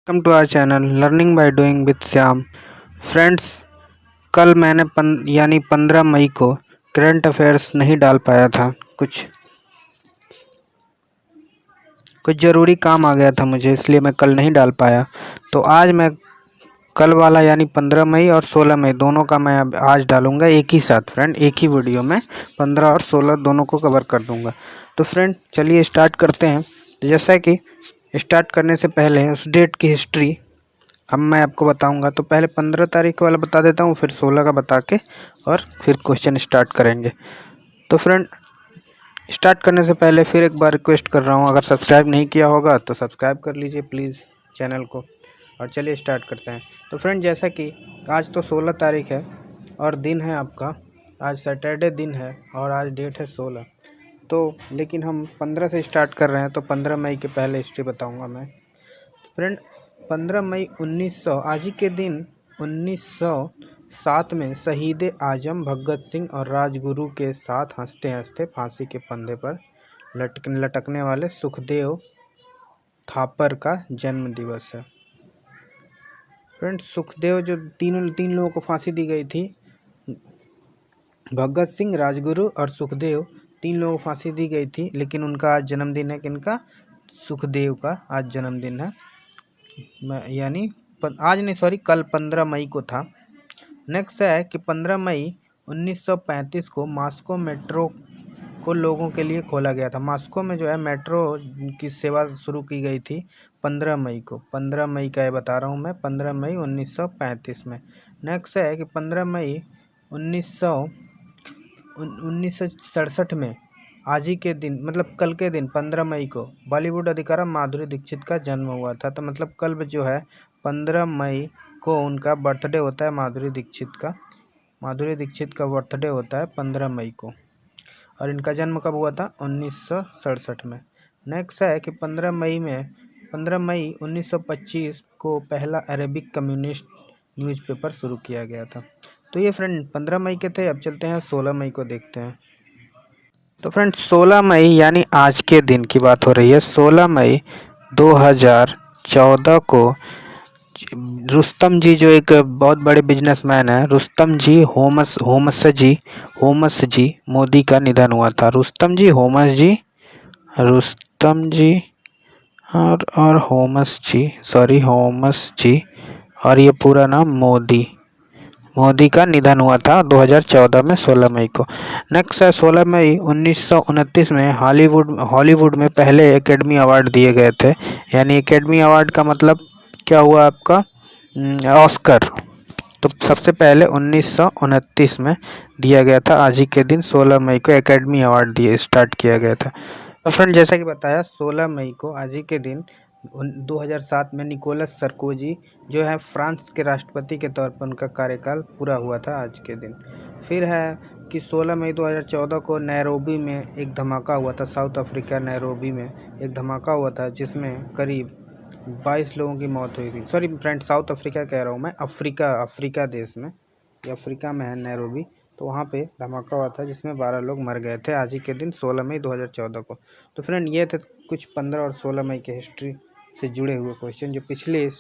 Welcome to our channel learning by doing with Shyam. Friends, कल मैंने 15 मई को करंट अफेयर्स नहीं डाल पाया था। कुछ ज़रूरी काम आ गया था मुझे, इसलिए मैं कल नहीं डाल पाया। तो आज मैं कल वाला यानी 15 मई और 16 मई दोनों का मैं अब आज डालूंगा एक ही साथ। फ्रेंड, एक ही वीडियो में 15 और 16 दोनों को कवर कर दूंगा। तो फ्रेंड, चलिए स्टार्ट करते हैं। तो जैसा कि स्टार्ट करने से पहले उस डेट की हिस्ट्री अब मैं आपको बताऊंगा। तो पहले 15 तारीख वाला बता देता हूँ, फिर 16 का बता के और फिर क्वेश्चन स्टार्ट करेंगे। तो फ्रेंड, स्टार्ट करने से पहले फिर एक बार रिक्वेस्ट कर रहा हूँ, अगर सब्सक्राइब नहीं किया होगा तो सब्सक्राइब कर लीजिए प्लीज़ चैनल को। और चलिए स्टार्ट करते हैं। तो फ्रेंड, जैसा कि आज तो 16 तारीख है और दिन है आपका, आज सैटरडे दिन है और आज डेट है 16। तो लेकिन हम 15 से स्टार्ट कर रहे हैं, तो 15 मई के पहले हिस्ट्री बताऊँगा मैं। फ्रेंड, 15 मई 1900 आज ही के दिन 1907 में शहीद आजम भगत सिंह और राजगुरु के साथ हंसते हंसते फांसी के फंदे पर लटकने वाले सुखदेव थापर का जन्म दिवस है। फ्रेंड, सुखदेव जो तीन लोगों को फांसी दी गई थी, भगत सिंह, राजगुरु और सुखदेव, 3 लोगों को फांसी दी गई थी, लेकिन उनका आज जन्मदिन है। किनका? सुखदेव का आज जन्मदिन है। यानी आज नहीं, सॉरी, कल 15 मई को था। नेक्स्ट है कि 15 मई 1935 को मॉस्को मेट्रो को लोगों के लिए खोला गया था। मॉस्को में जो है मेट्रो की सेवा शुरू की गई थी 15 मई को। 15 मई का ये बता रहा हूँ मैं, 15 मई 1935 में। नेक्स्ट है कि 15 मई 1967 में आज ही के दिन, मतलब कल के दिन 15 मई को बॉलीवुड अदिकारा माधुरी दीक्षित का जन्म हुआ था। तो मतलब कल जो है 15 मई को उनका बर्थडे होता है, माधुरी दीक्षित का बर्थडे होता है 15 मई को। और इनका जन्म कब हुआ था? 1967 में। नेक्स्ट है कि 15 मई 1925 को पहला अरेबिक कम्युनिस्ट न्यूज़पेपर शुरू किया गया था। तो ये फ्रेंड 15 मई के थे। अब चलते हैं 16 मई को देखते हैं। तो फ्रेंड, 16 मई यानी आज के दिन की बात हो रही है। 16 मई 2014 को रुस्तम जी, जो एक बहुत बड़े बिजनेसमैन है, रुस्तम जी होमस जी मोदी का निधन हुआ था। रुस्तम जी और होमस जी और ये पूरा नाम मोदी का निधन हुआ था 2014 में 16 मई को। नेक्स्ट है 16 मई 1929 में हॉलीवुड में पहले एकेडमी अवार्ड दिए गए थे। यानी एकेडमी अवार्ड का मतलब क्या हुआ आपका? ऑस्कर। तो सबसे पहले 1929 में दिया गया था। आज ही के दिन 16 मई को एकेडमी अवार्ड स्टार्ट किया गया था। तो फ्रेंड, जैसा कि बताया, 16 मई को आज ही के दिन 2007 में निकोलस सरकोजी जो है फ्रांस के राष्ट्रपति के तौर पर उनका कार्यकाल पूरा हुआ था आज के दिन। फिर है कि 16 मई 2014 को नैरोबी में एक धमाका हुआ था। साउथ अफ्रीका नैरोबी में एक धमाका हुआ था जिसमें करीब 22 लोगों की मौत हुई थी। सॉरी फ्रेंड, साउथ अफ्रीका कह रहा हूँ मैं, अफ्रीका देश में, ये अफ्रीका में है नैरोबी। तो वहाँ पे धमाका हुआ था जिसमें 12 लोग मर गए थे आज ही के दिन 16 मई 2014 को। तो फ्रेंड, ये थे कुछ 15 और 16 मई के हिस्ट्री से जुड़े हुए क्वेश्चन, जो पिछले इस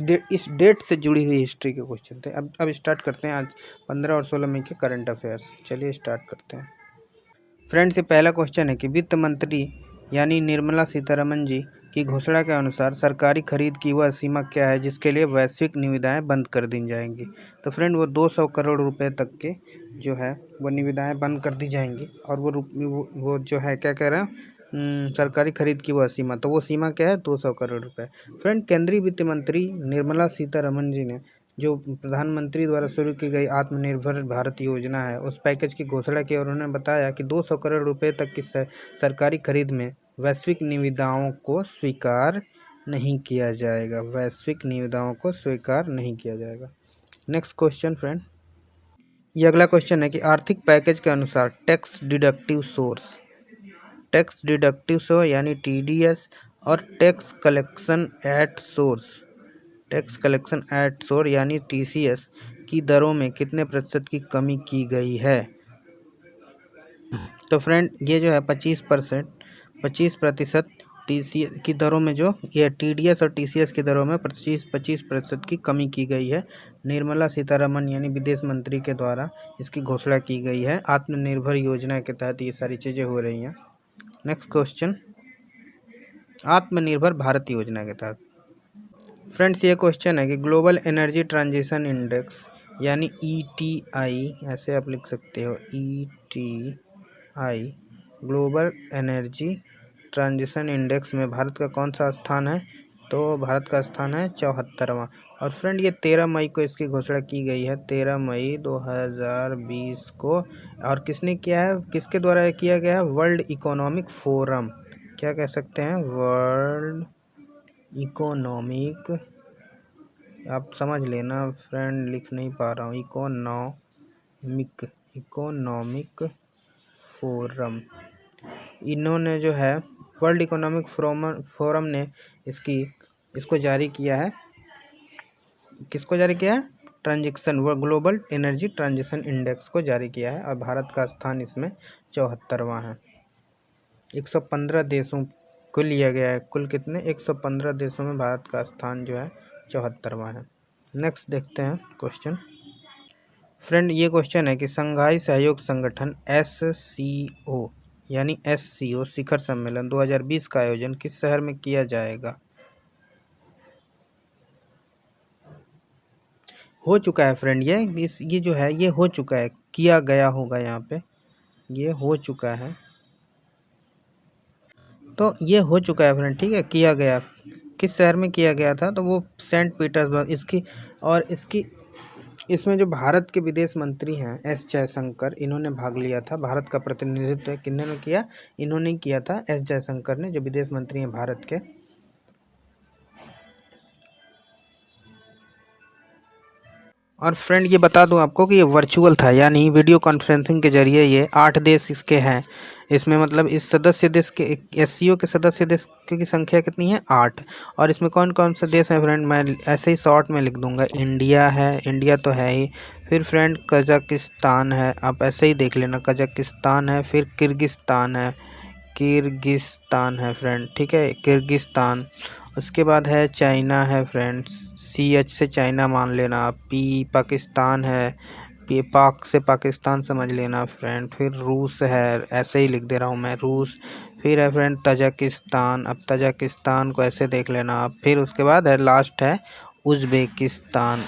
डेट से जुड़ी हुई हिस्ट्री के क्वेश्चन थे। अब स्टार्ट करते हैं आज 15 और 16 मई के करंट अफेयर्स। चलिए स्टार्ट करते हैं। फ्रेंड्स, ये पहला क्वेश्चन है कि वित्त मंत्री यानी निर्मला सीतारमण जी की घोषणा के अनुसार सरकारी खरीद की वह सीमा क्या है जिसके लिए वैश्विक निविदाएं बंद कर दी जाएंगी? तो फ्रेंड, वो 200 करोड़ रुपए तक के जो है वो निविदाएं बंद कर दी जाएंगी। और वो जो है क्या कह रहे हैं, सरकारी खरीद की वह सीमा, तो वो सीमा क्या है? 200 करोड़ रुपए। फ्रेंड, केंद्रीय वित्त मंत्री निर्मला सीतारमण जी ने जो प्रधानमंत्री द्वारा शुरू की गई आत्मनिर्भर भारत योजना है, उस पैकेज की घोषणा की और उन्होंने बताया कि 200 करोड़ रुपए तक की सरकारी खरीद में वैश्विक निविदाओं को स्वीकार नहीं किया जाएगा। नेक्स्ट क्वेश्चन फ्रेंड, ये अगला क्वेश्चन है कि आर्थिक पैकेज के अनुसार टैक्स डिडक्टिव सोर्स यानी TDS और टैक्स कलेक्शन एट सोर्स यानी TCS की दरों में कितने प्रतिशत की कमी की गई है? तो फ्रेंड, ये जो है 25% TCS की दरों में जो ये TDS और TCS की दरों में 25% की कमी की गई है। निर्मला सीतारमन यानी विदेश मंत्री के द्वारा इसकी घोषणा की गई है। आत्मनिर्भर योजना के तहत ये सारी चीज़ें हो रही हैं। नेक्स्ट क्वेश्चन, आत्मनिर्भर भारत योजना के तहत फ्रेंड्स ये क्वेश्चन है कि ग्लोबल एनर्जी ट्रांजिशन इंडेक्स यानी ETI, ऐसे आप लिख सकते हो ETI, global energy transition index में भारत का कौन सा स्थान है? तो भारत का स्थान है 74वां। और फ्रेंड ये 13 मई को इसकी घोषणा की गई है, 13 मई 2020 को। और किसने किया है, किसके द्वारा किया गया है? वर्ल्ड इकोनॉमिक फोरम, क्या कह सकते हैं, वर्ल्ड इकोनॉमिक, आप समझ लेना फ्रेंड, लिख नहीं पा रहा हूँ, इकोनॉमिक फोरम, इन्होंने जो है वर्ल्ड इकोनॉमिक फोरम ने इसको जारी किया है। किसको जारी किया है? ट्रांजिशन, वो ग्लोबल एनर्जी ट्रांजिशन इंडेक्स को जारी किया है और भारत का स्थान इसमें 74वां है। 115 देशों को लिया गया है, कुल कितने? 115 देशों में भारत का स्थान जो है 74वां है। नेक्स्ट देखते हैं क्वेश्चन। फ्रेंड ये क्वेश्चन है कि संघाई सहयोग संगठन SCO यानी SCO शिखर सम्मेलन 2020 का आयोजन किस शहर में किया जाएगा? हो चुका है फ्रेंड, ये जो है ये हो चुका है, किया गया होगा, यहाँ पे ये हो चुका है, तो ये हो चुका है फ्रेंड, ठीक है, किया गया। किस शहर में किया गया था? तो वो सेंट पीटर्सबर्ग। इसमें जो भारत के विदेश मंत्री हैं S जयशंकर, इन्होंने भाग लिया था। भारत का प्रतिनिधित्व किन्होंने किया? इन्होंने किया था, S जयशंकर ने, जो विदेश मंत्री हैं भारत के। और फ्रेंड ये बता दूं आपको कि ये वर्चुअल था, यानी वीडियो कॉन्फ्रेंसिंग के जरिए ये 8 देश इसके हैं। इसमें मतलब इस सदस्य देश के SCO के सदस्य देश की संख्या कितनी है? 8। और इसमें कौन कौन से देश हैं फ्रेंड? मैं ऐसे ही शॉर्ट में लिख दूंगा, इंडिया है, इंडिया तो है ही, फिर फ्रेंड कजाकिस्तान है, आप ऐसे ही देख लेना, कजाकिस्तान है, फिर किर्गिस्तान है फ्रेंड, ठीक है, किर्गिस्तान। उसके बाद है चाइना है फ्रेंड्स, CH से चाइना मान लेना आप, पाकिस्तान है, पाक से पाकिस्तान समझ लेना फ्रेंड, फिर रूस है, ऐसे ही लिख दे रहा हूँ मैं, रूस। फिर है फ्रेंड तजाकिस्तान, अब तजाकिस्तान को ऐसे देख लेना आप। फिर उसके बाद है, लास्ट है उज़्बेकिस्तान,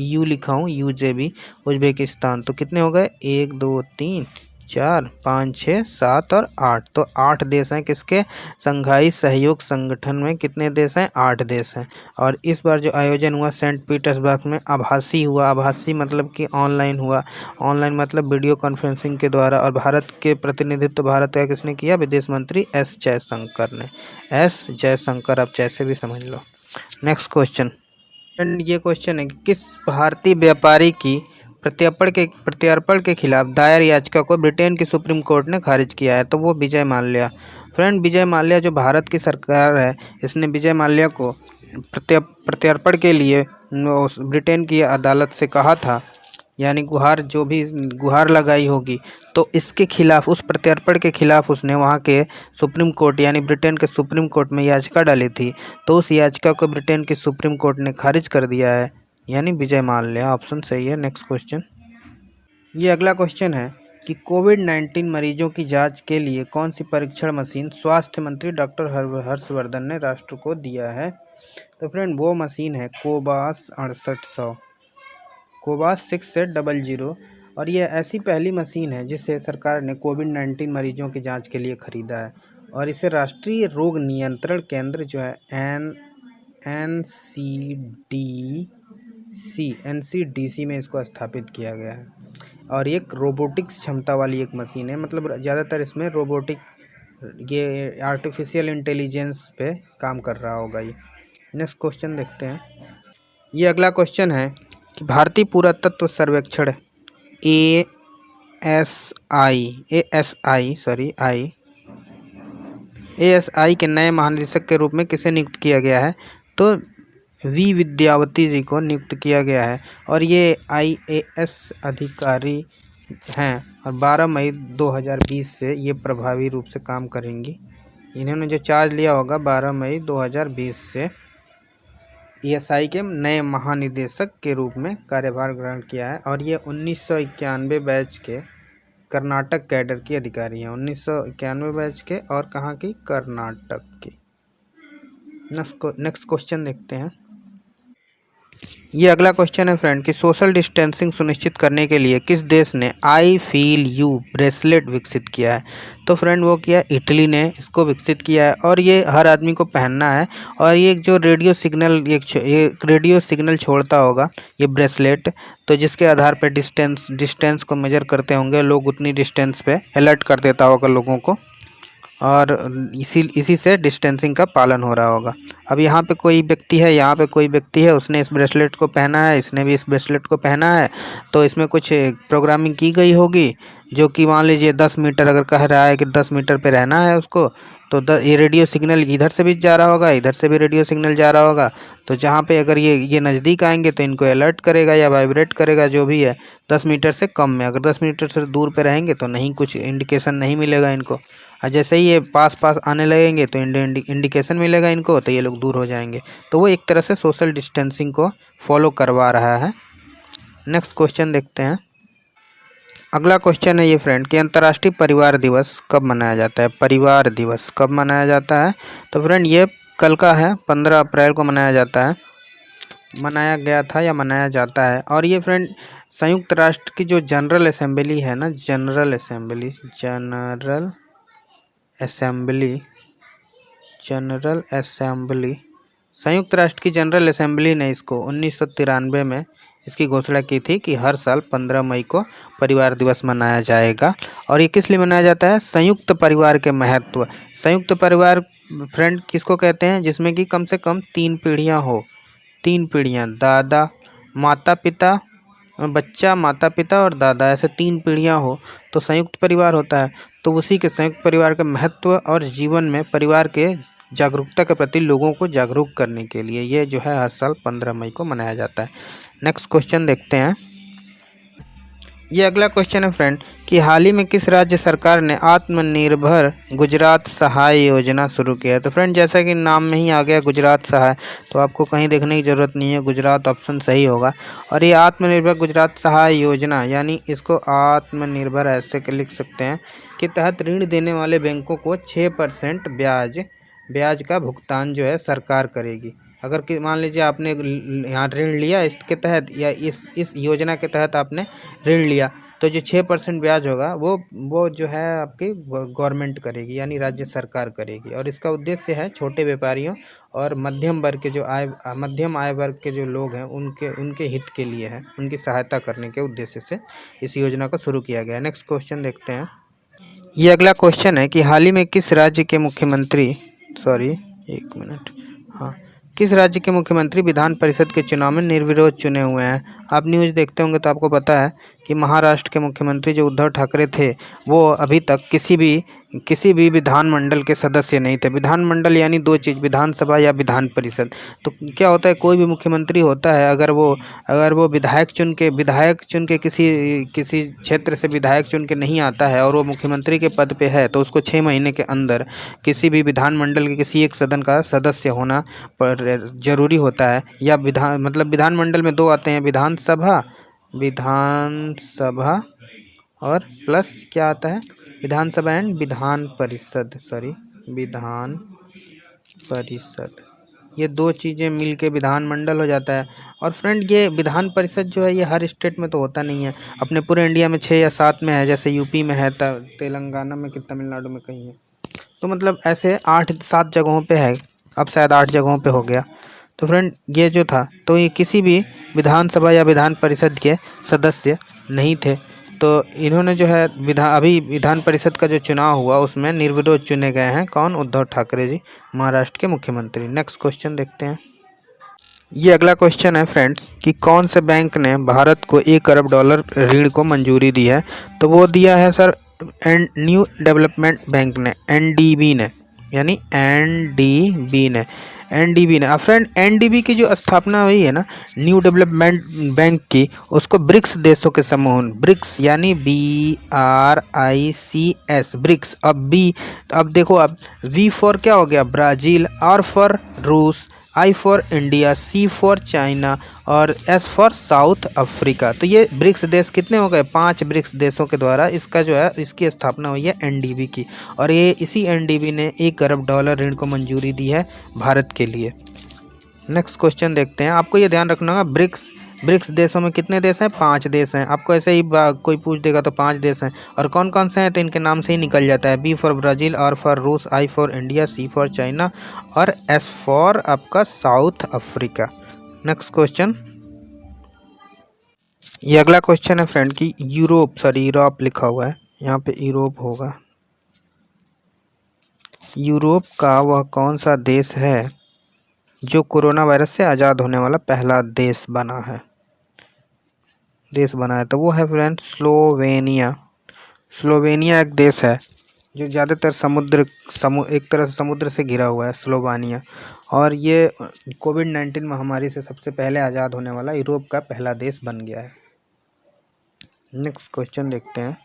यू लिखा हूँ, UJB, उज़्बेकिस्तान। तो कितने हो गए? 1 2 3 4 5 6 7 और 8, तो 8 देश हैं किसके? संघाई सहयोग संगठन में कितने देश हैं? 8 देश हैं। और इस बार जो आयोजन हुआ सेंट पीटर्सबर्ग में, आभासी हुआ, आभासी मतलब कि ऑनलाइन हुआ, ऑनलाइन मतलब वीडियो कॉन्फ्रेंसिंग के द्वारा। और भारत के प्रतिनिधित्व भारत का किसने किया? विदेश मंत्री S जयशंकर ने, S जयशंकर, आप जैसे भी समझ लो। नेक्स्ट क्वेश्चन, एंड ये क्वेश्चन है कि किस भारतीय व्यापारी की प्रत्यर्पण के खिलाफ दायर याचिका को ब्रिटेन की सुप्रीम कोर्ट ने खारिज किया है? तो वो विजय माल्या। फ्रेंड विजय माल्या जो भारत की सरकार है, इसने विजय माल्या को प्रत्यर्पण के लिए ब्रिटेन की अदालत से कहा था, यानी जो भी गुहार लगाई होगी, तो इसके खिलाफ, उस प्रत्यर्पण के खिलाफ उसने वहाँ के सुप्रीम कोर्ट यानी ब्रिटेन के सुप्रीम कोर्ट में याचिका डाली थी। तो उस याचिका को ब्रिटेन की सुप्रीम कोर्ट ने खारिज कर दिया है, यानी विजय माल्या, ऑप्शन सही है। नेक्स्ट क्वेश्चन, ये अगला क्वेश्चन है कि कोविड-19 मरीजों की जांच के लिए कौन सी परीक्षण मशीन स्वास्थ्य मंत्री डॉक्टर हर्षवर्धन ने राष्ट्र को दिया है? तो फ्रेंड वो मशीन है कोबास 6800, कोबास 6800। और ये ऐसी पहली मशीन है जिसे सरकार ने कोविड-19 मरीजों की जांच के लिए ख़रीदा है। और इसे राष्ट्रीय रोग नियंत्रण केंद्र जो है NCDC में इसको स्थापित किया गया है। और एक रोबोटिक्स क्षमता वाली एक मशीन है, मतलब ज़्यादातर इसमें रोबोटिक, ये आर्टिफिशियल इंटेलिजेंस पे काम कर रहा होगा ये। नेक्स्ट क्वेश्चन देखते हैं, ये अगला क्वेश्चन है कि भारतीय पुरातत्व सर्वेक्षण ASI के नए महानिदेशक के रूप में किसे नियुक्त किया गया है? तो V विद्यावती जी को नियुक्त किया गया है। और ये IAS अधिकारी हैं और 12 मई 2020 से ये प्रभावी रूप से काम करेंगी। इन्होंने जो चार्ज लिया होगा 12 मई 2020 से ईएसआई के नए महानिदेशक के रूप में कार्यभार ग्रहण किया है और ये 1991 बैच के कर्नाटक कैडर की अधिकारी हैं। 1991 बैच के और कहाँ की? कर्नाटक की। नेक्स्ट क्वेश्चन देखते हैं। ये अगला क्वेश्चन है फ्रेंड कि सोशल डिस्टेंसिंग सुनिश्चित करने के लिए किस देश ने आई फील यू ब्रेसलेट विकसित किया है? तो फ्रेंड वो किया इटली ने इसको विकसित किया है और ये हर आदमी को पहनना है और ये जो रेडियो सिग्नल छोड़ता होगा ये ब्रेसलेट, तो जिसके आधार पर डिस्टेंस को मेजर करते होंगे लोग, उतनी डिस्टेंस पे अलर्ट कर देता होगा लोगों को और इसी से डिस्टेंसिंग का पालन हो रहा होगा। अब यहाँ पे कोई व्यक्ति है, उसने इस ब्रेसलेट को पहना है, इसने भी इस ब्रेसलेट को पहना है, तो इसमें कुछ प्रोग्रामिंग की गई होगी जो कि मान लीजिए 10 मीटर अगर कह रहा है कि 10 मीटर पे रहना है उसको, तो ये रेडियो सिग्नल इधर से भी जा रहा होगा, इधर से भी रेडियो सिग्नल जा रहा होगा, तो जहाँ पे अगर ये नज़दीक आएंगे तो इनको अलर्ट करेगा या वाइब्रेट करेगा जो भी है 10 मीटर से कम में। अगर 10 मीटर से दूर पे रहेंगे तो नहीं, कुछ इंडिकेशन नहीं मिलेगा इनको, और जैसे ही ये पास आने लगेंगे तो इंडिकेशन मिलेगा इनको, तो ये लोग दूर हो जाएंगे। तो वो एक तरह से सोशल डिस्टेंसिंग को फॉलो करवा रहा है। नेक्स्ट क्वेश्चन देखते हैं। अगला क्वेश्चन है ये फ्रेंड कि अंतर्राष्ट्रीय परिवार दिवस कब मनाया जाता है? परिवार दिवस कब मनाया जाता है? तो फ्रेंड ये कल का है, 15 अप्रैल को मनाया जाता है, मनाया गया था या मनाया जाता है। और ये फ्रेंड संयुक्त राष्ट्र की जो जनरल असेंबली है ना, जनरल असेंबली संयुक्त राष्ट्र की जनरल असेंबली ने इसको 1993 में इसकी घोषणा की थी कि हर साल 15 मई को परिवार दिवस मनाया जाएगा। और ये किस लिए मनाया जाता है? संयुक्त परिवार के महत्व। संयुक्त परिवार फ्रेंड किसको कहते हैं? जिसमें कि कम से कम 3 पीढ़ियाँ हो, 3 पीढ़ियाँ, दादा माता पिता, बच्चा माता पिता और दादा, ऐसे 3 पीढ़ियाँ हो तो संयुक्त परिवार होता है। तो उसी के संयुक्त परिवार के महत्व और जीवन में परिवार के जागरूकता के प्रति लोगों को जागरूक करने के लिए ये जो है हर साल 15 मई को मनाया जाता है। नेक्स्ट क्वेश्चन देखते हैं। ये अगला क्वेश्चन है फ्रेंड कि हाल ही में किस राज्य सरकार ने आत्मनिर्भर गुजरात सहाय योजना शुरू किया है? तो फ्रेंड जैसा कि नाम में ही आ गया गुजरात सहाय, तो आपको कहीं देखने की ज़रूरत नहीं है, गुजरात ऑप्शन सही होगा। और ये आत्मनिर्भर गुजरात सहाय योजना, यानी इसको आत्मनिर्भर ऐसे लिख सकते हैं, के तहत ऋण देने वाले बैंकों को 6% ब्याज का भुगतान जो है सरकार करेगी। अगर कि मान लीजिए आपने यहाँ ऋण लिया इसके तहत या इस योजना के तहत आपने ऋण लिया, तो जो 6% ब्याज होगा वो जो है आपकी गवर्नमेंट करेगी, यानी राज्य सरकार करेगी। और इसका उद्देश्य है छोटे व्यापारियों और मध्यम आय वर्ग के जो लोग हैं उनके हित के लिए है, उनकी सहायता करने के उद्देश्य से इस योजना को शुरू किया गया है। नेक्स्ट क्वेश्चन देखते हैं। ये अगला क्वेश्चन है कि हाल ही में किस राज्य के मुख्यमंत्री किस राज्य के मुख्यमंत्री विधान परिषद के चुनाव में निर्विरोध चुने हुए हैं? आप न्यूज़ देखते होंगे तो आपको पता है कि महाराष्ट्र के मुख्यमंत्री जो उद्धव ठाकरे थे वो अभी तक किसी भी विधानमंडल के सदस्य नहीं थे। विधानमंडल यानी 2 चीज़, विधानसभा या विधान परिषद। तो क्या होता है, कोई भी मुख्यमंत्री होता है अगर वो विधायक चुन के किसी क्षेत्र से विधायक चुन के नहीं आता है और वो मुख्यमंत्री के पद पे है, तो उसको 6 महीने के अंदर किसी भी विधानमंडल के किसी एक सदन का सदस्य होना जरूरी होता है। या विधानमंडल में 2 आते हैं, विधानसभा और प्लस क्या आता है, विधानसभा एंड विधान परिषद, विधान परिषद, ये 2 चीज़ें मिलके विधानमंडल हो जाता है। और फ्रेंड ये विधान परिषद जो है ये हर स्टेट में तो होता नहीं है, अपने पूरे इंडिया में 6 या 7 में है, जैसे यूपी में है, तेलंगाना में, कि तमिलनाडु में कहीं है, तो मतलब ऐसे 8-7 जगहों पे है, अब शायद 8 जगहों पे हो गया। तो फ्रेंड ये जो था, तो ये किसी भी विधानसभा या विधान परिषद के सदस्य नहीं थे, तो इन्होंने जो है अभी विधान परिषद का जो चुनाव हुआ उसमें निर्विरोध चुने गए हैं। कौन? उद्धव ठाकरे जी, महाराष्ट्र के मुख्यमंत्री। नेक्स्ट क्वेश्चन देखते हैं। ये अगला क्वेश्चन है फ्रेंड्स कि कौन से बैंक ने भारत को $1 अरब ऋण को मंजूरी दी है? तो वो दिया है सर न्यू डेवलपमेंट बैंक ने, NDB ने, यानी NDB ने। एनडीबी ने फ्रेंड, एनडीबी की जो स्थापना हुई है ना न्यू डेवलपमेंट बैंक की, उसको ब्रिक्स देशों के समूह, ब्रिक्स यानी BRICS, ब्रिक्स। अब बी, अब देखो, अब वी फॉर क्या हो गया, ब्राज़ील, आर फॉर रूस, I for India, C for China और एस फॉर साउथ अफ्रीका। तो ये ब्रिक्स देश कितने हो गए, 5 ब्रिक्स देशों के द्वारा इसका जो है इसकी स्थापना हुई है एनडीबी की। और ये इसी एनडीबी ने $1 अरब ऋण को मंजूरी दी है भारत के लिए। नेक्स्ट क्वेश्चन देखते हैं। आपको ये ध्यान रखना होगा, ब्रिक्स देशों में कितने देश हैं, 5 देश हैं। आपको ऐसे ही कोई पूछ देगा तो 5 देश हैं, और कौन कौन से हैं तो इनके नाम से ही निकल जाता है। B for Brazil, R for रूस, I for India, C for China और एस फॉर आपका साउथ अफ्रीका। नेक्स्ट क्वेश्चन, ये अगला क्वेश्चन है फ्रेंड की यूरोप लिखा हुआ है, यहाँ पे यूरोप होगा। यूरोप का वह कौन सा देश है जो कोरोना वायरस से आज़ाद होने वाला पहला देश बना है, तो वो है फ्रेंड स्लोवेनिया। स्लोवेनिया एक देश है जो ज़्यादातर एक तरह से समुद्र से घिरा हुआ है, स्लोवेनिया। और ये कोविड-19 महामारी से सबसे पहले आज़ाद होने वाला यूरोप का पहला देश बन गया है। नेक्स्ट क्वेश्चन देखते हैं।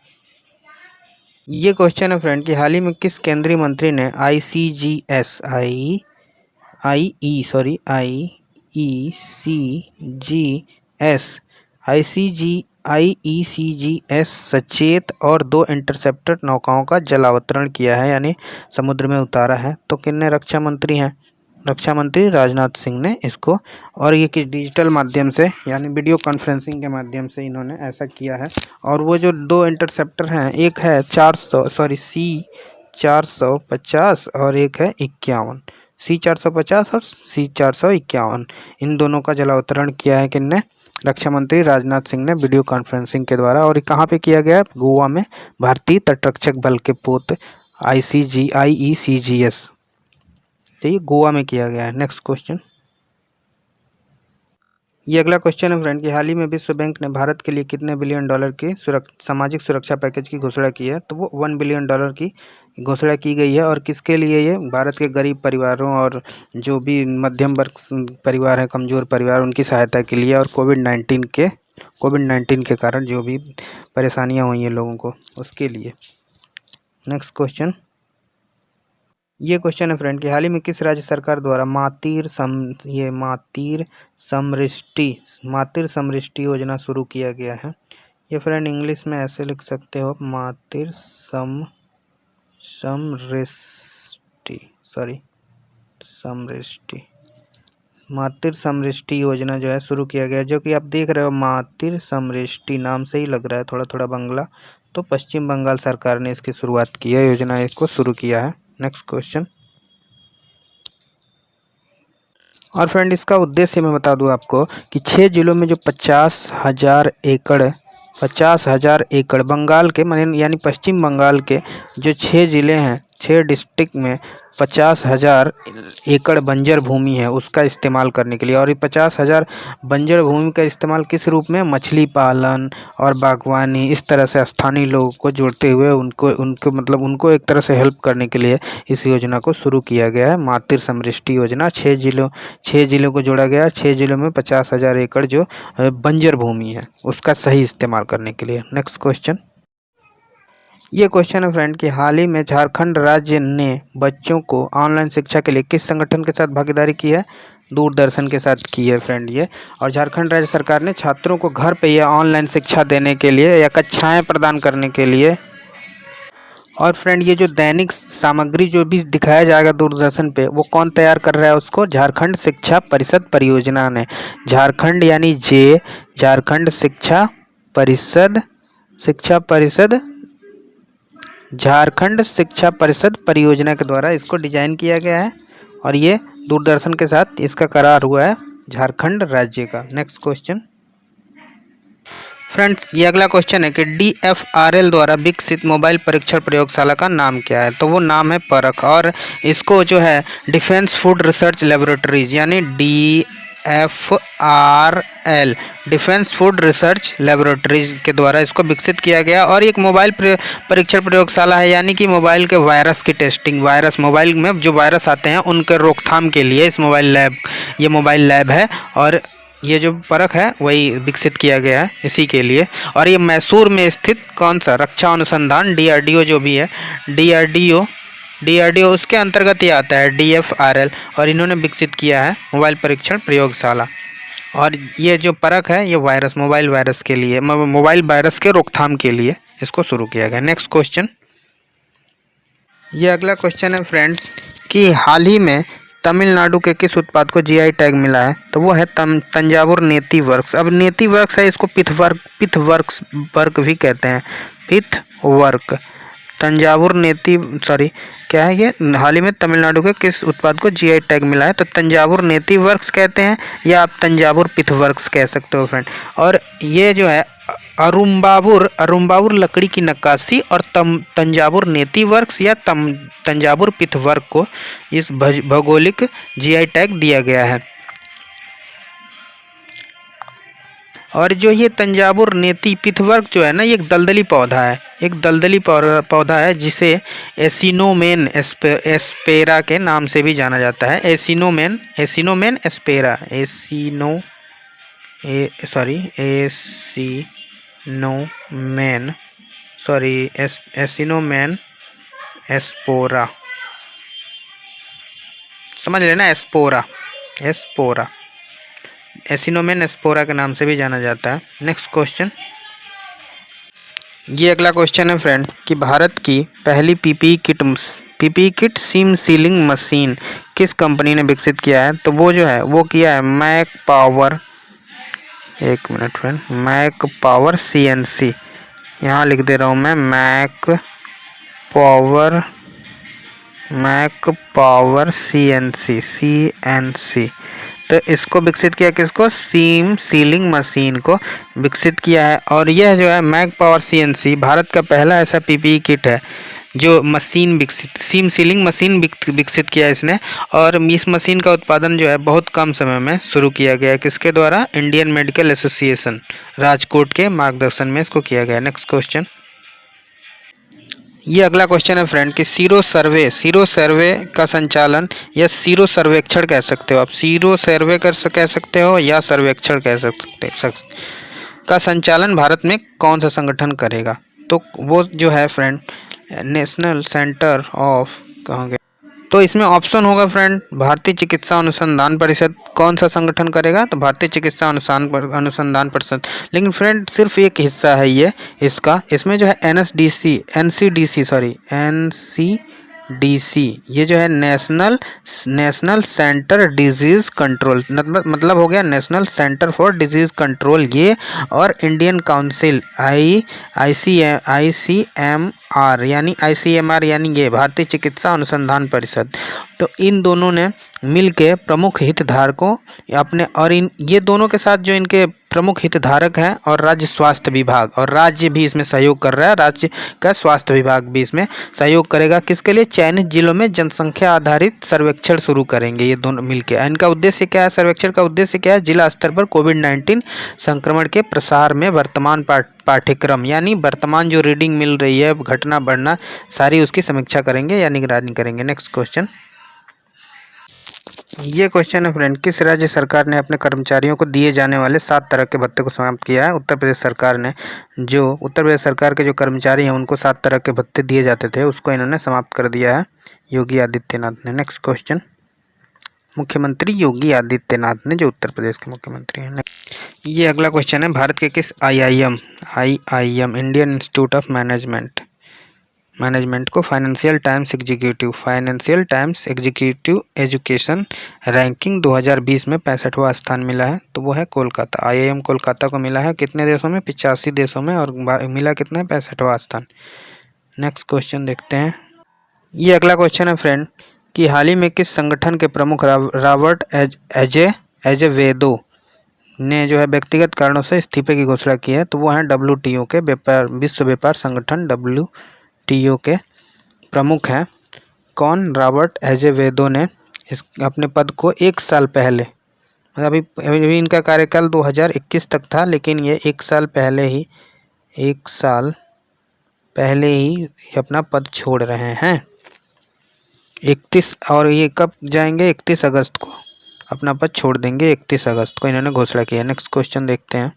ये क्वेश्चन है फ्रेंड कि हाल ही में किस केंद्रीय मंत्री ने ICGS सचेत और 2 इंटरसेप्टर नौकाओं का जलावतरण किया है, यानी समुद्र में उतारा है। तो किन्ने रक्षा मंत्री हैं, रक्षा मंत्री राजनाथ सिंह ने इसको, और ये किस डिजिटल माध्यम से यानी वीडियो कॉन्फ्रेंसिंग के माध्यम से इन्होंने ऐसा किया है। और वो जो 2 इंटरसेप्टर हैं, एक है C450 और एक है 51, C450 और C451। इन दोनों का जलावतरण किया है किन्ने, रक्षा मंत्री राजनाथ सिंह ने वीडियो कॉन्फ्रेंसिंग के द्वारा। और कहाँ पे किया गया है, गोवा में, भारतीय तटरक्षक बल के पोत ICGS, तो ये गोवा में किया गया है। नेक्स्ट क्वेश्चन, ये अगला क्वेश्चन है फ्रेंड कि हाल ही में विश्व बैंक ने भारत के लिए कितने $1 बिलियन की सामाजिक सुरक्षा पैकेज की घोषणा की है। तो वो $1 बिलियन की घोषणा की गई है। और किसके लिए, ये भारत के गरीब परिवारों और जो भी मध्यम वर्ग परिवार हैं, कमज़ोर परिवार, उनकी सहायता के लिए, और कोविड-19 के कारण जो भी परेशानियाँ हुई हैं लोगों को, उसके लिए। नेक्स्ट क्वेश्चन, ये क्वेश्चन है फ्रेंड कि हाल ही में किस राज्य सरकार द्वारा मातृ समृष्टि योजना शुरू किया गया है। ये फ्रेंड इंग्लिश में ऐसे लिख सकते हो, मातृ समृष्टि योजना जो है शुरू किया गया, जो कि आप देख रहे हो मातृ समृष्टि नाम से ही लग रहा है थोड़ा थोड़ा बंगला। तो पश्चिम बंगाल सरकार ने इसकी शुरुआत की है, योजना इसको शुरू किया है। नेक्स्ट क्वेश्चन, और फ्रेंड इसका उद्देश्य मैं बता दूं आपको कि 6 जिलों में जो 50,000 एकड़ बंगाल के यानी पश्चिम बंगाल के जो 6 ज़िले हैं, 6 डिस्ट्रिक्ट में 50,000 एकड़ बंजर भूमि है, उसका इस्तेमाल करने के लिए। और ये 50,000 बंजर भूमि का इस्तेमाल किस रूप में, मछली पालन और बागवानी, इस तरह से स्थानीय लोगों को जोड़ते हुए उनको एक तरह से हेल्प करने के लिए इस योजना को शुरू किया गया है। मातृ समृष्टि योजना 6 जिलों को जोड़ा गया, 6 जिलों में 50,000 एकड़ जो बंजर भूमि है उसका सही इस्तेमाल करने के लिए। नेक्स्ट क्वेश्चन, ये क्वेश्चन है फ्रेंड कि हाल ही में झारखंड राज्य ने बच्चों को ऑनलाइन शिक्षा के लिए किस संगठन के साथ भागीदारी की है, दूरदर्शन के साथ की है फ्रेंड ये। और झारखंड राज्य सरकार ने छात्रों को घर पे या ऑनलाइन शिक्षा देने के लिए या कक्षाएं प्रदान करने के लिए, और फ्रेंड ये जो दैनिक सामग्री जो भी दिखाया जाएगा दूरदर्शन पे, वो कौन तैयार कर रहा है उसको, झारखंड शिक्षा परिषद परियोजना ने। झारखंड यानी झारखंड शिक्षा परिषद परियोजना के द्वारा इसको डिजाइन किया गया है। और ये दूरदर्शन के साथ इसका करार हुआ है झारखंड राज्य का। नेक्स्ट क्वेश्चन, फ्रेंड्स ये अगला क्वेश्चन है कि DFRL द्वारा विकसित मोबाइल परीक्षण प्रयोगशाला का नाम क्या है। तो वो नाम है परख, और इसको जो है डिफेंस फूड रिसर्च लेबोरेटरीज यानी DFRL defence food research laboratories के द्वारा इसको विकसित किया गया और एक मोबाइल परीक्षण प्रयोगशाला है, यानी कि मोबाइल के वायरस की टेस्टिंग, वायरस मोबाइल में जो वायरस आते हैं उनके रोकथाम के लिए इस ये मोबाइल लैब है और ये जो परख है वही विकसित किया गया है इसी के लिए। और ये मैसूर में स्थित कौन सा रक्षा अनुसंधान DRDO जो भी है DRDO उसके अंतर्गत ये आता है DFRL और इन्होंने विकसित किया है मोबाइल परीक्षण प्रयोगशाला। और ये जो परख है ये मोबाइल वायरस के लिए, मोबाइल वायरस के रोकथाम के लिए इसको शुरू किया गया। नेक्स्ट क्वेश्चन, ये अगला क्वेश्चन है फ्रेंड्स कि हाल ही में तमिलनाडु के किस उत्पाद को GI टैग मिला है, तो वो है तंजावुर नेति वर्क्स। अब नेति वर्क्स है, इसको पिथ वर्क भी कहते हैं, पिथ वर्क। तंजावुर नेति क्या है ये, हाल ही में तमिलनाडु के किस उत्पाद को GI टैग मिला है, तो तंजावुर नेति वर्क्स कहते हैं या आप तंजावुर पिथ वर्क्स कह सकते हो फ्रेंड। और ये जो है अरुम्बावुर लकड़ी की नक्काशी और तंजावुर नेति वर्क्स या तंजावुर पिथ वर्क को इस भौगोलिक GI टैग दिया गया है। और जो ये तंजावुर नेति पिथवर्क जो है ना, ये एक दलदली पौधा है, एक दलदली पौधा है जिसे एसिनोमेन एस्पेरा के नाम से भी जाना जाता है। एसिनोमेन एस्पेरा एसिनोमेन एस्पोरा, समझ लेना, एस्पोरा एसिनोमेन एस्पोरा के नाम से भी जाना जाता है। नेक्स्ट क्वेश्चन, ये अगला क्वेश्चन है फ्रेंड कि भारत की पहली PPE किट सीम सीलिंग मशीन किस कंपनी ने विकसित किया है, तो वो जो है वो किया है मैक पावर, एक minute friend, Mac Power CNC, यहाँ लिख दे रहा हूँ मैं, मैक पावर CNC। तो इसको विकसित किया, किसको, सीम सीलिंग मशीन को विकसित किया है। और यह जो है मैक पावर CNC भारत का पहला ऐसा PPE किट है जो सीम सीलिंग मशीन विकसित किया है इसने। और इस मशीन का उत्पादन जो है बहुत कम समय में शुरू किया गया है, किसके द्वारा, इंडियन मेडिकल एसोसिएशन राजकोट के मार्गदर्शन में इसको किया गया। नेक्स्ट क्वेश्चन, ये अगला क्वेश्चन है फ्रेंड कि सीरो सर्वे का संचालन या सीरो सर्वेक्षण कह सकते हो आप, सीरो सर्वे कह सकते हो या सर्वेक्षण कह सकते का संचालन भारत में कौन सा संगठन करेगा, तो वो जो है फ्रेंड नेशनल सेंटर ऑफ, कहाँ गया, तो इसमें ऑप्शन होगा फ्रेंड भारतीय चिकित्सा अनुसंधान परिषद। कौन सा संगठन करेगा, तो भारतीय चिकित्सा अनुसंधान परिषद। लेकिन फ्रेंड सिर्फ एक हिस्सा है ये इसका, इसमें जो है NCDC ये जो है नेशनल सेंटर डिजीज़ कंट्रोल, मतलब हो गया national centre for disease control ये, और इंडियन काउंसिल ICMR यानी ये भारतीय चिकित्सा अनुसंधान परिषद। तो इन दोनों ने मिलके प्रमुख हितधारकों अपने, और ये दोनों के साथ जो इनके प्रमुख हितधारक हैं और राज्य स्वास्थ्य विभाग, और राज्य भी इसमें सहयोग कर रहा है, राज्य का स्वास्थ्य विभाग भी इसमें सहयोग करेगा, किसके लिए, चयनित जिलों में जनसंख्या आधारित सर्वेक्षण शुरू करेंगे ये दोनों मिलके। इनका उद्देश्य क्या है, सर्वेक्षण का उद्देश्य क्या है, जिला स्तर पर कोविड-19 संक्रमण के प्रसार में वर्तमान पाठ्यक्रम, यानी वर्तमान जो रीडिंग मिल रही है, घटना बढ़ना, सारी उसकी समीक्षा करेंगे या निगरानी करेंगे। नेक्स्ट क्वेश्चन, ये क्वेश्चन है फ्रेंड, किस राज्य सरकार ने अपने कर्मचारियों को दिए जाने वाले 7 तरह के भत्ते को समाप्त किया है। उत्तर प्रदेश सरकार ने, जो उत्तर प्रदेश सरकार के जो कर्मचारी हैं उनको 7 तरह के भत्ते दिए जाते थे उसको इन्होंने समाप्त कर दिया है, योगी आदित्यनाथ ने। नेक्स्ट क्वेश्चन, मुख्यमंत्री योगी आदित्यनाथ ने, जो उत्तर प्रदेश के मुख्यमंत्री हैं। ये अगला क्वेश्चन है, भारत के किस IIM Indian Institute of Management को Financial Times executive education ranking 2020 में 65वां स्थान मिला है, तो वो है कोलकाता। IIM कोलकाता को मिला है कितने देशों में, 85 देशों में, और मिला कितना है, 65वां स्थान। नेक्स्ट क्वेश्चन देखते हैं, ये अगला क्वेश्चन है फ्रेंड कि हाल ही में किस संगठन के प्रमुख रॉबर्ट एजेवेदो ने जो है व्यक्तिगत कारणों से इस्तीफे की घोषणा की है, तो वो है WTO के विश्व व्यापार संगठन WTO के प्रमुख हैं। कौन, रॉबर्ट एजेवेदो ने अपने पद को 1 साल पहले, अभी अभी इनका कार्यकाल 2021 तक था, लेकिन ये 1 साल पहले ही अपना पद छोड़ रहे हैं। 31, और ये कब जाएंगे? 31 अगस्त को अपना पद छोड़ देंगे। 31 अगस्त को इन्होंने घोषणा किया। नेक्स्ट क्वेश्चन देखते हैं।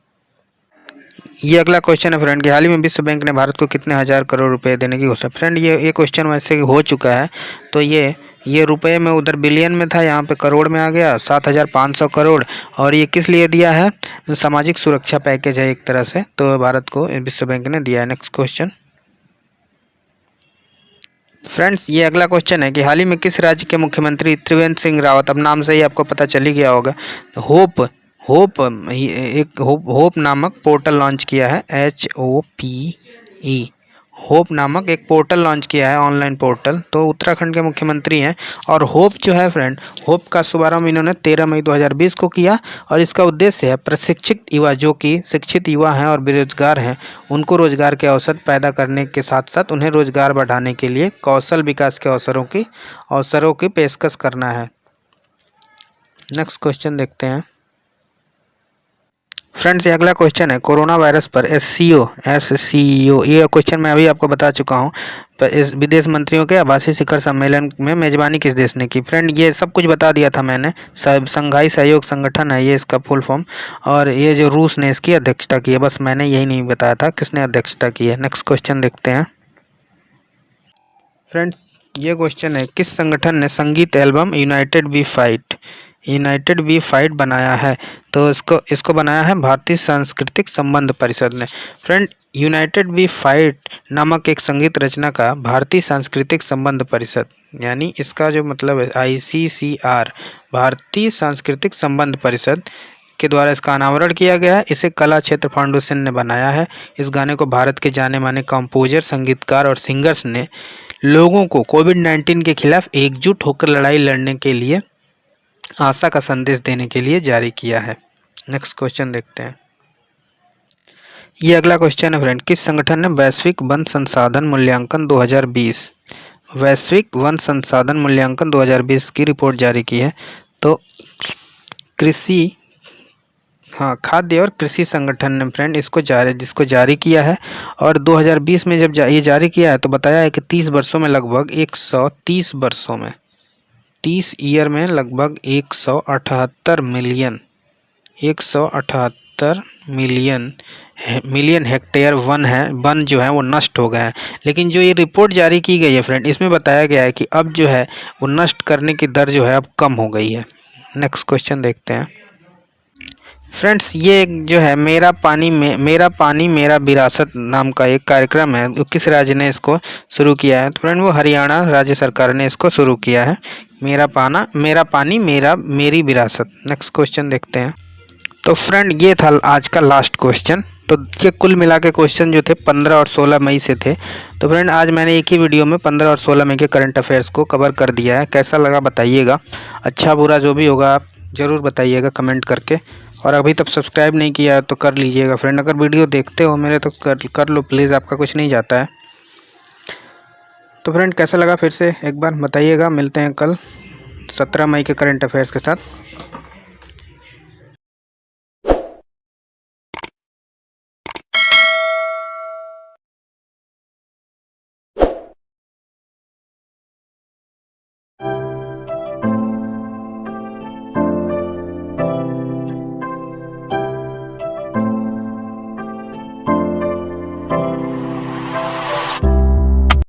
ये अगला क्वेश्चन है फ्रेंड कि हाल ही में विश्व बैंक ने भारत को कितने हज़ार करोड़ रुपए देने की घोषणा। फ्रेंड ये क्वेश्चन वैसे हो चुका है, तो ये रुपए में उधर बिलियन में था, यहाँ पे करोड़ में आ गया, 7,500 करोड़। और ये किस लिए दिया है? सामाजिक सुरक्षा पैकेज है एक तरह से, तो भारत को विश्व बैंक ने दिया है। नेक्स्ट क्वेश्चन फ्रेंड्स, ये अगला क्वेश्चन है कि हाल ही में किस राज्य के मुख्यमंत्री त्रिवेंद्र सिंह रावत, अब नाम से ही आपको पता चल ही गया होगा, होप नामक पोर्टल लॉन्च किया है। HOPE होप नामक एक पोर्टल लॉन्च किया है, ऑनलाइन पोर्टल। तो उत्तराखंड के मुख्यमंत्री हैं। और होप जो है फ्रेंड, होप का शुभारंभ इन्होंने 13 मई 2020 को किया। और इसका उद्देश्य है प्रशिक्षित युवा, जो कि शिक्षित युवा हैं और बेरोजगार हैं, उनको रोजगार के अवसर पैदा करने के साथ साथ उन्हें रोजगार बढ़ाने के लिए कौशल विकास के अवसरों की पेशकश करना है। नेक्स्ट क्वेश्चन देखते हैं फ्रेंड्स, ये अगला क्वेश्चन है कोरोना वायरस पर SCO। ये क्वेश्चन मैं अभी आपको बता चुका हूँ। तो इस विदेश मंत्रियों के आभासी शिखर सम्मेलन में मेजबानी किस देश ने की? फ्रेंड ये सब कुछ बता दिया था मैंने। संघाई सहयोग संगठन है ये इसका फुल फॉर्म। और ये जो रूस ने इसकी अध्यक्षता की है, बस मैंने यही नहीं बताया था किसने अध्यक्षता की है। नेक्स्ट क्वेश्चन देखते हैं फ्रेंड्स, ये क्वेश्चन है किस संगठन ने संगीत एल्बम यूनाइटेड वी फाइट बनाया है? तो इसको बनाया है भारतीय सांस्कृतिक संबंध परिषद ने। फ्रेंड, यूनाइटेड वी फाइट नामक एक संगीत रचना का भारतीय सांस्कृतिक संबंध परिषद, यानी इसका जो मतलब है ICCR, भारतीय सांस्कृतिक संबंध परिषद के द्वारा इसका अनावरण किया गया है। इसे कला क्षेत्र फाउंडेशन ने बनाया है। इस गाने को भारत के जाने माने कंपोजर, संगीतकार और सिंगर्स ने लोगों को कोविड-19 के खिलाफ एकजुट होकर लड़ाई लड़ने के लिए आशा का संदेश देने के लिए जारी किया है। नेक्स्ट क्वेश्चन देखते हैं। ये अगला क्वेश्चन है फ्रेंड, किस संगठन ने वैश्विक वन संसाधन मूल्यांकन 2020 की रिपोर्ट जारी की है? तो खाद्य और कृषि संगठन ने फ्रेंड जिसको जारी किया है। और 2020 में जब ये जारी किया है तो बताया है कि 30 वर्षों में लगभग 30 ईयर में लगभग 178 मिलियन हेक्टेयर वन जो है वो नष्ट हो गए हैं। लेकिन जो ये रिपोर्ट जारी की गई है फ्रेंड, इसमें बताया गया है कि अब जो है वो नष्ट करने की दर जो है अब कम हो गई है। नेक्स्ट क्वेश्चन देखते हैं फ्रेंड्स, ये जो है मेरा पानी मेरा विरासत नाम का एक कार्यक्रम है। किस राज्य ने इसको शुरू किया है? तो फ्रेंड वो हरियाणा राज्य सरकार ने इसको शुरू किया है। मेरा पानी मेरी विरासत। नेक्स्ट क्वेश्चन देखते हैं। तो फ्रेंड ये था आज का लास्ट क्वेश्चन। तो ये कुल मिला के क्वेश्चन जो थे 15 और 16 मई से थे। तो फ्रेंड आज मैंने एक ही वीडियो में 15 और 16 मई के करंट अफेयर्स को कवर कर दिया है। कैसा लगा बताइएगा, अच्छा बुरा जो भी होगा आप ज़रूर बताइएगा कमेंट करके। और अभी तक सब्सक्राइब नहीं किया है तो कर लीजिएगा फ्रेंड। अगर वीडियो देखते हो मेरे तो कर लो प्लीज़, आपका कुछ नहीं जाता है। तो फ्रेंड कैसा लगा फिर से एक बार बताइएगा। मिलते हैं कल 17 मई के करंट अफेयर्स के साथ।